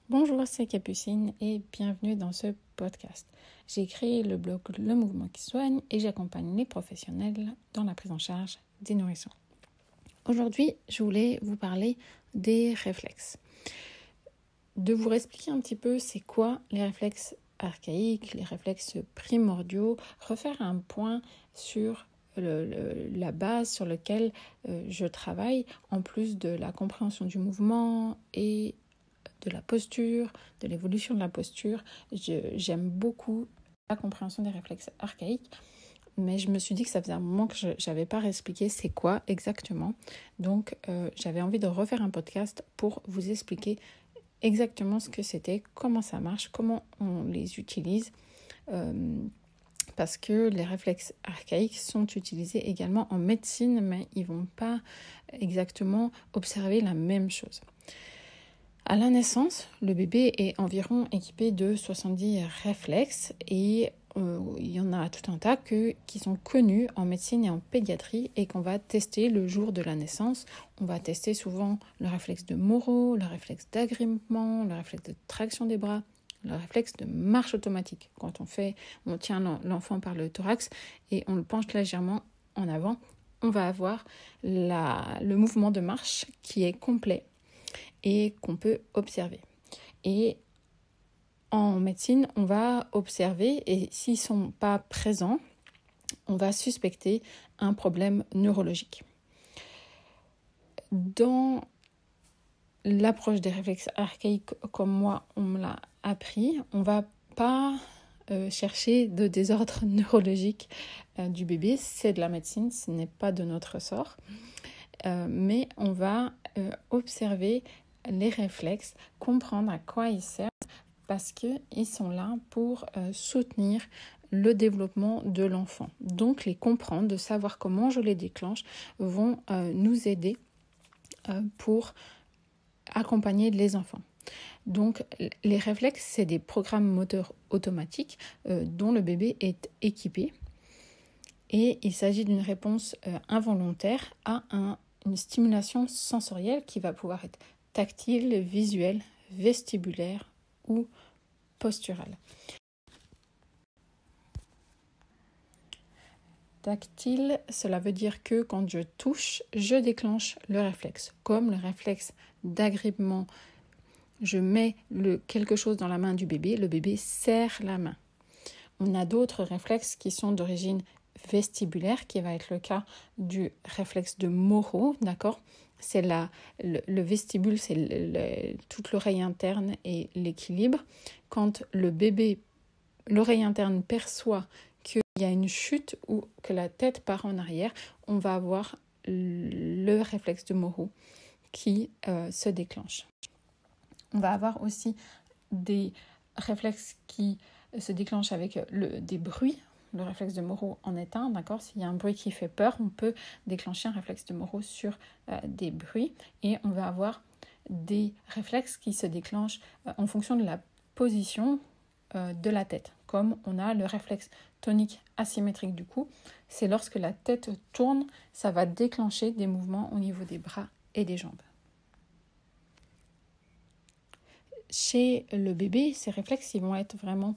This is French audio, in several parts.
Bonjour, c'est Capucine et bienvenue dans ce podcast. J'ai créé le blog Le Mouvement qui soigne et j'accompagne les professionnels dans la prise en charge des nourrissons. Aujourd'hui, je voulais vous parler des réflexes. De vous expliquer un petit peu c'est quoi les réflexes archaïques, les réflexes primordiaux, refaire un point sur la base sur laquelle je travaille, en plus de la compréhension du mouvement et de la posture, de l'évolution de la posture. J'aime beaucoup la compréhension des réflexes archaïques, mais je me suis dit que ça faisait un moment que je n'avais pas expliqué c'est quoi exactement. Donc, j'avais envie de refaire un podcast pour vous expliquer exactement ce que c'était, comment ça marche, comment on les utilise, parce que les réflexes archaïques sont utilisés également en médecine, mais ils ne vont pas exactement observer la même chose. À la naissance, le bébé est environ équipé de 70 réflexes et il y en a tout un tas qui sont connus en médecine et en pédiatrie et qu'on va tester le jour de la naissance. On va tester souvent le réflexe de Moro, le réflexe d'agrippement, le réflexe de traction des bras, le réflexe de marche automatique. Quand on tient l'enfant par le thorax et on le penche légèrement en avant, on va avoir le mouvement de marche qui est complet et qu'on peut observer. Et en médecine, on va observer et s'ils ne sont pas présents, on va suspecter un problème neurologique. Dans l'approche des réflexes archaïques, comme moi, on me l'a appris, on ne va pas chercher de désordre neurologique du bébé. C'est de la médecine, ce n'est pas de notre ressort. Mais on va observer les réflexes, comprendre à quoi ils servent parce qu'ils sont là pour soutenir le développement de l'enfant. Donc les comprendre, de savoir comment je les déclenche vont nous aider pour accompagner les enfants. Donc les réflexes, c'est des programmes moteurs automatiques dont le bébé est équipé et il s'agit d'une réponse involontaire à une stimulation sensorielle qui va pouvoir être tactile, visuelle, vestibulaire ou posturale. Tactile, cela veut dire que quand je touche, je déclenche le réflexe. Comme le réflexe d'agrippement, je mets quelque chose dans la main du bébé, le bébé serre la main. On a d'autres réflexes qui sont d'origine vestibulaire, qui va être le cas du réflexe de Moro, d'accord ? C'est le vestibule, c'est toute l'oreille interne et l'équilibre. Quand l'oreille interne perçoit qu'il y a une chute ou que la tête part en arrière, on va avoir le réflexe de Moro qui se déclenche. On va avoir aussi des réflexes qui se déclenchent avec des bruits. Le réflexe de Moro en est un, d'accord ? S'il y a un bruit qui fait peur, on peut déclencher un réflexe de Moro sur des bruits. Et on va avoir des réflexes qui se déclenchent en fonction de la position de la tête. Comme on a le réflexe tonique asymétrique du cou, c'est lorsque la tête tourne, ça va déclencher des mouvements au niveau des bras et des jambes. Chez le bébé, ces réflexes ils vont être vraiment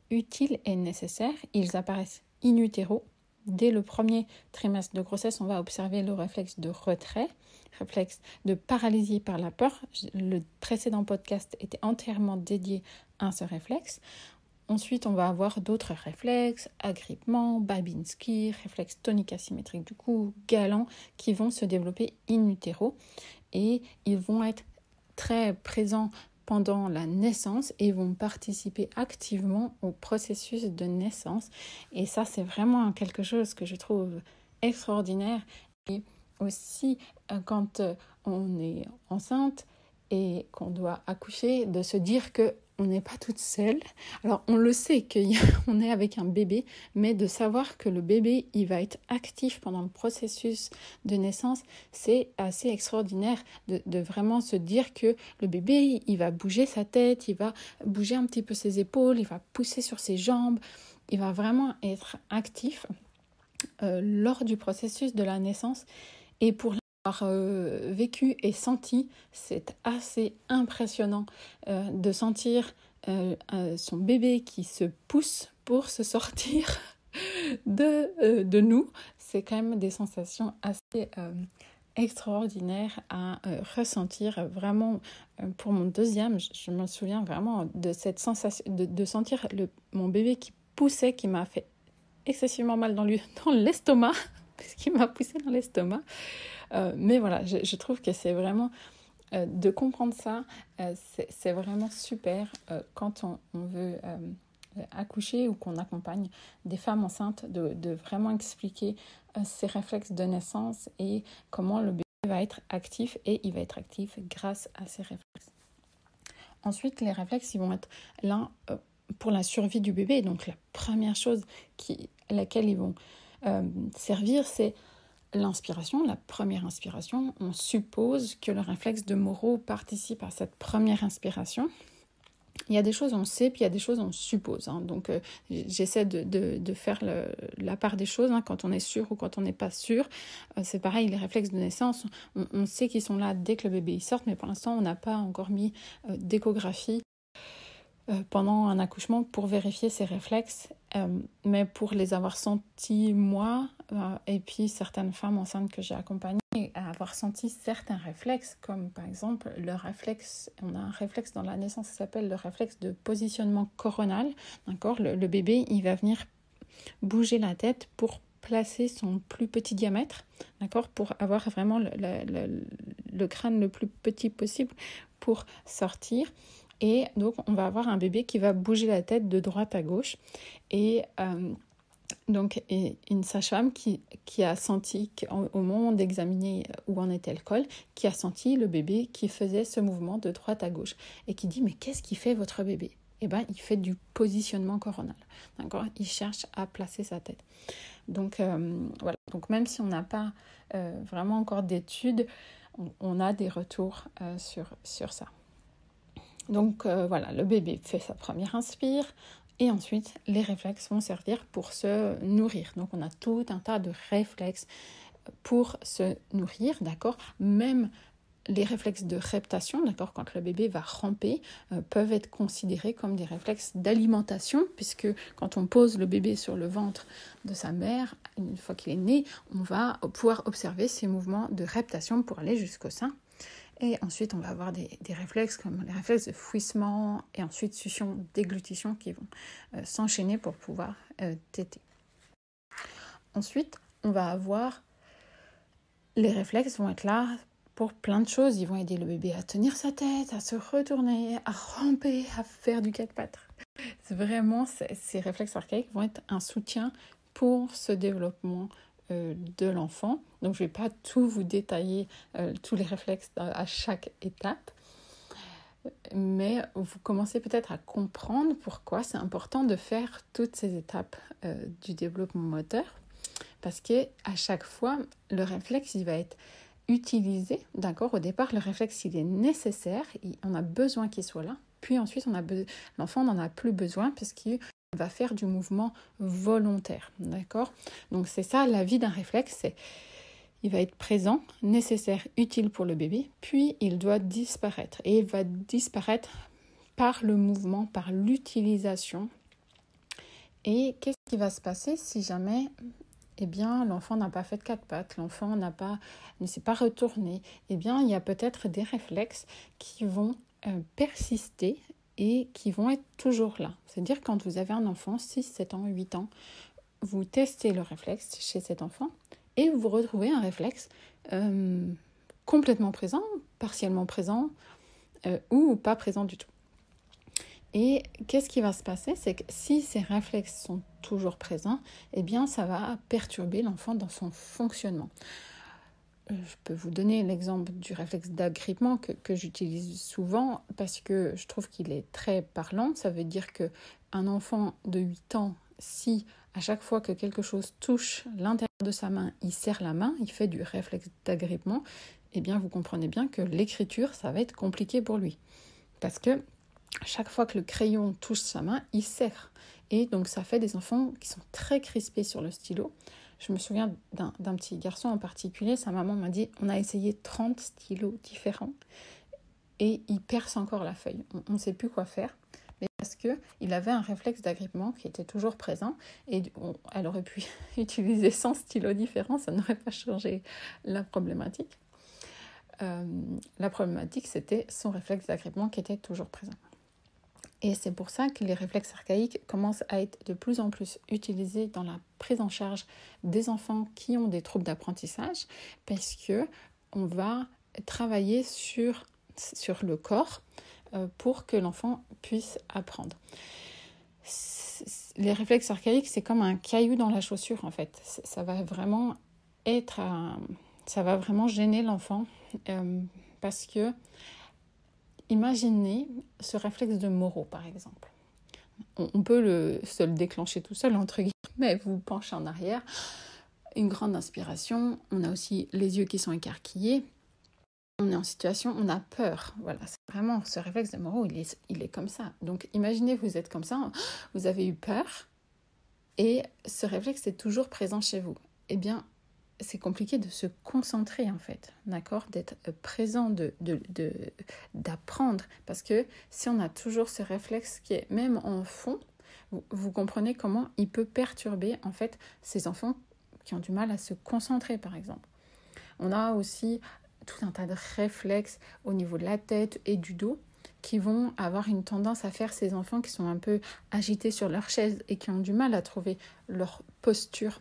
utiles et nécessaires. Ils apparaissent in utero. Dès le premier trimestre de grossesse, on va observer le réflexe de retrait, réflexe de paralysie par la peur. Le précédent podcast était entièrement dédié à ce réflexe. Ensuite, on va avoir d'autres réflexes, agrippement, Babinski, réflexe tonique asymétrique du cou, galant, qui vont se développer in utero et ils vont être très présents pendant la naissance et vont participer activement au processus de naissance. Et ça, c'est vraiment quelque chose que je trouve extraordinaire. Et aussi, quand on est enceinte et qu'on doit accoucher, de se dire qu'on n'est pas toute seule. Alors, on le sait qu'on est avec un bébé, mais de savoir que le bébé, il va être actif pendant le processus de naissance, c'est assez extraordinaire de vraiment se dire que le bébé, il va bouger sa tête, il va bouger un petit peu ses épaules, il va pousser sur ses jambes, il va vraiment être actif lors du processus de la naissance. Et pour vécu et senti, c'est assez impressionnant de sentir son bébé qui se pousse pour se sortir de nous. C'est quand même des sensations assez extraordinaires à ressentir. Vraiment, pour mon deuxième, je me souviens vraiment de cette sensation de sentir mon bébé qui poussait, qui m'a fait excessivement mal dans l'estomac, parce qu'il m'a poussé dans l'estomac. Mais voilà, je trouve que c'est vraiment de comprendre ça, c'est vraiment super quand on veut accoucher ou qu'on accompagne des femmes enceintes, de vraiment expliquer ces réflexes de naissance et comment le bébé va être actif, et il va être actif grâce à ces réflexes. Ensuite, les réflexes, ils vont être là pour la survie du bébé. Donc la première chose à laquelle ils vont servir, c'est l'inspiration, la première inspiration. On suppose que le réflexe de Moro participe à cette première inspiration. Il y a des choses on sait, puis il y a des choses on suppose. Donc j'essaie de faire la part des choses quand on est sûr ou quand on n'est pas sûr. C'est pareil, les réflexes de naissance, on sait qu'ils sont là dès que le bébé sort, mais pour l'instant on n'a pas encore mis d'échographie pendant un accouchement pour vérifier ces réflexes, mais pour les avoir sentis moi et puis certaines femmes enceintes que j'ai accompagnées, avoir senti certains réflexes, comme par exemple le réflexe, on a un réflexe dans la naissance qui s'appelle le réflexe de positionnement coronal, d'accord. Le bébé, il va venir bouger la tête pour placer son plus petit diamètre, d'accord, pour avoir vraiment le crâne le plus petit possible pour sortir. Et donc, on va avoir un bébé qui va bouger la tête de droite à gauche. Et donc, une sage-femme qui a senti, au moment d'examiner où en était le col, qui a senti le bébé qui faisait ce mouvement de droite à gauche. Et qui dit, mais qu'est-ce qui fait votre bébé ? Eh bien, il fait du positionnement coronal. D'accord ? Il cherche à placer sa tête. Donc, voilà. Donc, même si on n'a pas vraiment encore d'études, on a des retours sur ça. Donc voilà, le bébé fait sa première inspire et ensuite les réflexes vont servir pour se nourrir. Donc on a tout un tas de réflexes pour se nourrir, d'accord. Même les réflexes de reptation, d'accord, quand le bébé va ramper, peuvent être considérés comme des réflexes d'alimentation, puisque quand on pose le bébé sur le ventre de sa mère, une fois qu'il est né, on va pouvoir observer ces mouvements de reptation pour aller jusqu'au sein. Et ensuite, on va avoir des réflexes comme les réflexes de fouissement et ensuite succion, déglutition qui vont s'enchaîner pour pouvoir téter. Ensuite, on va avoir les réflexes vont être là pour plein de choses. Ils vont aider le bébé à tenir sa tête, à se retourner, à ramper, à faire du quatre pattes. C'est vraiment, ces réflexes archaïques vont être un soutien pour ce développement de l'enfant. Donc, je ne vais pas tout vous détailler tous les réflexes à chaque étape, mais vous commencez peut-être à comprendre pourquoi c'est important de faire toutes ces étapes du développement moteur, parce qu'à chaque fois, le réflexe, il va être utilisé, d'accord. Au départ, le réflexe, il est nécessaire, on a besoin qu'il soit là, puis ensuite, l'enfant n'en a plus besoin parce qu'il va faire du mouvement volontaire, d'accord. Donc c'est ça la vie d'un réflexe, il va être présent, nécessaire, utile pour le bébé, puis il doit disparaître, et il va disparaître par le mouvement, par l'utilisation. Et qu'est-ce qui va se passer si jamais l'enfant n'a pas fait de quatre pattes, l'enfant ne s'est pas retourné? Il y a peut-être des réflexes qui vont persister et qui vont être toujours là. C'est-à-dire quand vous avez un enfant, 6, 7 ans, 8 ans, vous testez le réflexe chez cet enfant et vous retrouvez un réflexe complètement présent, partiellement présent ou pas présent du tout. Et qu'est-ce qui va se passer? C'est que si ces réflexes sont toujours présents, ça va perturber l'enfant dans son fonctionnement. Je peux vous donner l'exemple du réflexe d'agrippement que j'utilise souvent parce que je trouve qu'il est très parlant. Ça veut dire qu'un enfant de 8 ans, si à chaque fois que quelque chose touche l'intérieur de sa main, il serre la main, il fait du réflexe d'agrippement, vous comprenez bien que l'écriture, ça va être compliqué pour lui. Parce que chaque fois que le crayon touche sa main, il serre. Et donc ça fait des enfants qui sont très crispés sur le stylo. Je me souviens d'un petit garçon en particulier, sa maman m'a dit, on a essayé 30 stylos différents et il perce encore la feuille. On ne sait plus quoi faire. Mais parce qu'il avait un réflexe d'agrippement qui était toujours présent et elle aurait pu utiliser 100 stylos différents, ça n'aurait pas changé la problématique. La problématique, c'était son réflexe d'agrippement qui était toujours présent. Et c'est pour ça que les réflexes archaïques commencent à être de plus en plus utilisés dans la prise en charge des enfants qui ont des troubles d'apprentissage, parce qu'on va travailler sur le corps pour que l'enfant puisse apprendre. Les réflexes archaïques, c'est comme un caillou dans la chaussure en fait. Ça va vraiment gêner l'enfant parce que imaginez ce réflexe de Moro par exemple. On peut se le déclencher tout seul entre guillemets, vous penchez en arrière, une grande inspiration, on a aussi les yeux qui sont écarquillés. On est en situation, on a peur. Voilà, c'est vraiment ce réflexe de Moro, il est comme ça. Donc imaginez, vous êtes comme ça, vous avez eu peur et ce réflexe est toujours présent chez vous. Eh bien, c'est compliqué de se concentrer en fait, d'accord, d'être présent, d'apprendre. Parce que si on a toujours ce réflexe qui est même en fond, vous comprenez comment il peut perturber en fait ces enfants qui ont du mal à se concentrer par exemple. On a aussi tout un tas de réflexes au niveau de la tête et du dos qui vont avoir une tendance à faire ces enfants qui sont un peu agités sur leur chaise et qui ont du mal à trouver leur posture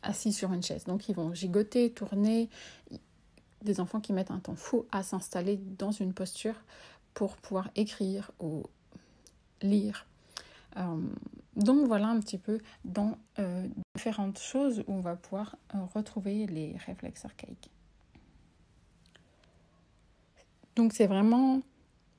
assis sur une chaise. Donc ils vont gigoter, tourner. Des enfants qui mettent un temps fou à s'installer dans une posture pour pouvoir écrire ou lire. Donc voilà un petit peu dans différentes choses où on va pouvoir retrouver les réflexes archaïques. Donc c'est vraiment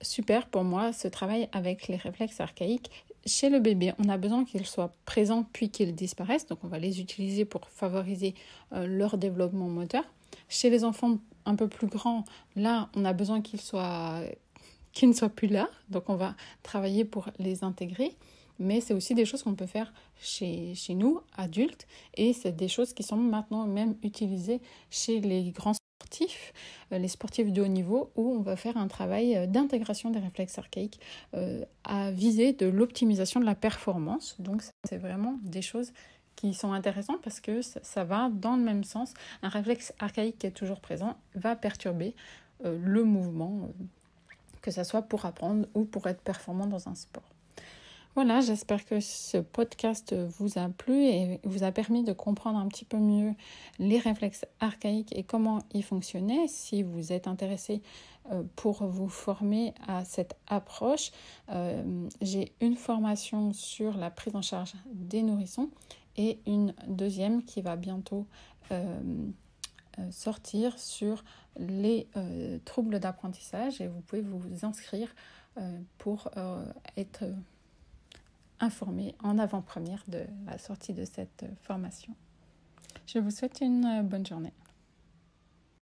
super pour moi ce travail avec les réflexes archaïques. Chez le bébé, on a besoin qu'ils soient présents puis qu'ils disparaissent. Donc on va les utiliser pour favoriser leur développement moteur. Chez les enfants un peu plus grands, là, on a besoin qu'ils ne soient plus là. Donc on va travailler pour les intégrer. Mais c'est aussi des choses qu'on peut faire chez nous, adultes. Et c'est des choses qui sont maintenant même utilisées chez les grands sportifs, les sportifs de haut niveau, où on va faire un travail d'intégration des réflexes archaïques à viser de l'optimisation de la performance. Donc c'est vraiment des choses qui sont intéressantes parce que ça va dans le même sens. Un réflexe archaïque qui est toujours présent va perturber le mouvement, que ce soit pour apprendre ou pour être performant dans un sport. Voilà, j'espère que ce podcast vous a plu et vous a permis de comprendre un petit peu mieux les réflexes archaïques et comment ils fonctionnaient. Si vous êtes intéressé pour vous former à cette approche, j'ai une formation sur la prise en charge des nourrissons et une deuxième qui va bientôt sortir sur les troubles d'apprentissage et vous pouvez vous inscrire pour être informé en avant-première de la sortie de cette formation. Je vous souhaite une bonne journée.